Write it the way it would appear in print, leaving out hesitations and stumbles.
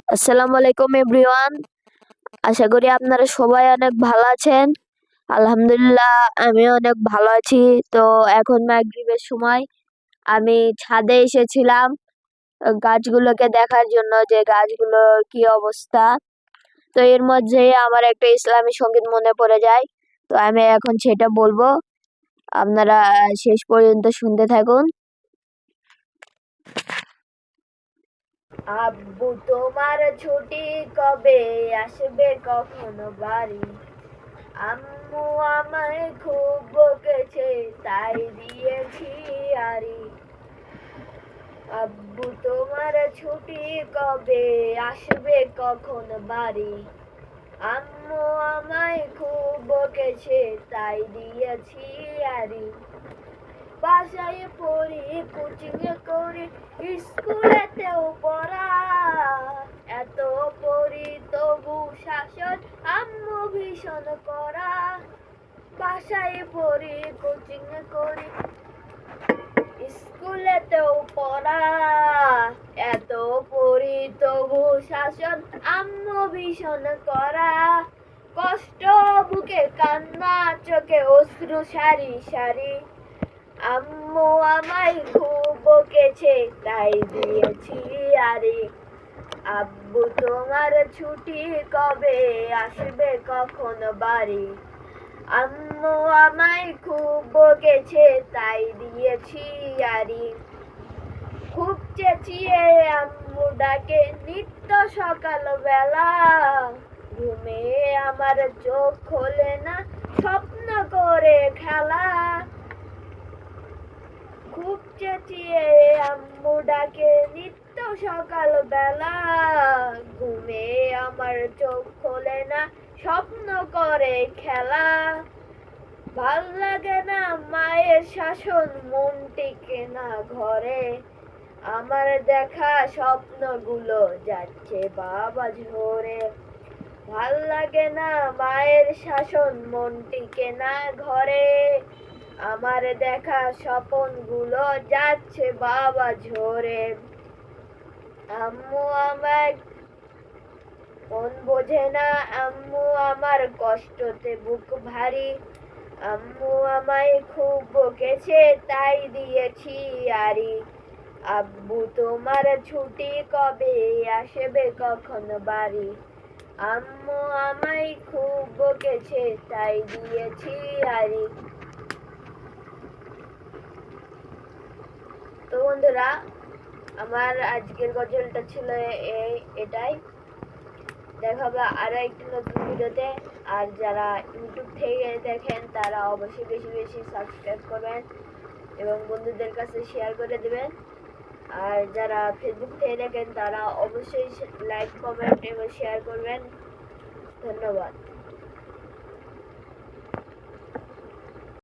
আসসালামু আলাইকুম এভরিওয়ান। আশা করি আপনারা সবাই অনেক ভালো আছেন। আলহামদুলিল্লাহ আমি অনেক ভালো আছি। তো এখন মাগরিবের সময় আমি ছাদে এসেছিলাম গাছগুলোকে দেখার জন্য যে গাছগুলোর কি অবস্থা। তো এর মধ্যে আমার একটা ইসলামী সঙ্গীত মনে পড়ে যায়। তো আমি এখন সেটা বলবো, আপনারা শেষ পর্যন্ত শুনতে থাকুন। আব্বু তোমার ছুটি কবে আসবে কখনো বাড়ি? আম্মু আমায় খুব বকেছে তাই দিয়েছি আরি। আব্বু তোমার ছুটি কবে আসবে কখন বাড়ি? আম্মু আমায় খুব বকেছে তাই দিয়েছি আরি। বাসায় পড়ি কোচিং করি স্কুলেতেও পড়া, এত পড়ি তবু শাসন আম্মু ভীষণ করা। বাসায় পড়ি কোচিং করি স্কুলেতেও পড়া, এত পড়ি তবু শাসন আম্মু ভীষণ করা। কষ্ট বুকে কান্না চোখে অশ্রু সারি সারি। আম্মু আমায় খুব বকেছে তাই দিয়েছি আরে। আব্বু তোমার ছুটি কবে আসবে কখন বাড়ি? আম্মু আমায় খুব বকেছে তাই দিয়েছি আরি। খুব চেঁচিয়ে আম্মু ডাকে নিত্য সকাল বেলা, ঘুমে আমার চোখ খোলে না স্বপ্ন করে খেলা। খুব চেঁচিয়ে আম্মু ডাকে নিত্য সকাল বেলা, ঘুমে আমার চোখ খোলে না স্বপ্ন করে খেলা। ভাল লাগে না মায়ের শাসন মন টিকে না ঘরে, আমার দেখা স্বপ্নগুলো যাচ্ছে বাবা ঝরে। ভাল লাগে না মায়ের শাসন মন টিকে না ঘরে, আমার দেখা স্বপ্নগুলো যাচ্ছে বাবা ঝরে। আম্মু আমায় মন বোঝে না, আম্মু আমার কষ্টতে বুক ভারী। আম্মু আমায় খুব বকেছে তাই দিয়েছি আরি। আব্বু তোমার ছুটি কবে আসবে কখন বাড়ি? আম্মু আমায় খুব বকেছে তাই দিয়েছি আরি। তো বন্ধুরা, আমার আজকের গজলটা ছিল এটাই। দেখা হবে আরো একটি নতুন ভিডিওতে। আর যারা ইউটিউব থেকে দেখেন তারা অবশ্যই বেশি বেশি সাবস্ক্রাইব করবেন এবং বন্ধুদের কাছে শেয়ার করে দেবেন। আর যারা ফেসবুক থেকে দেখেন তারা অবশ্যই লাইক কমেন্ট এবং শেয়ার করবেন। ধন্যবাদ।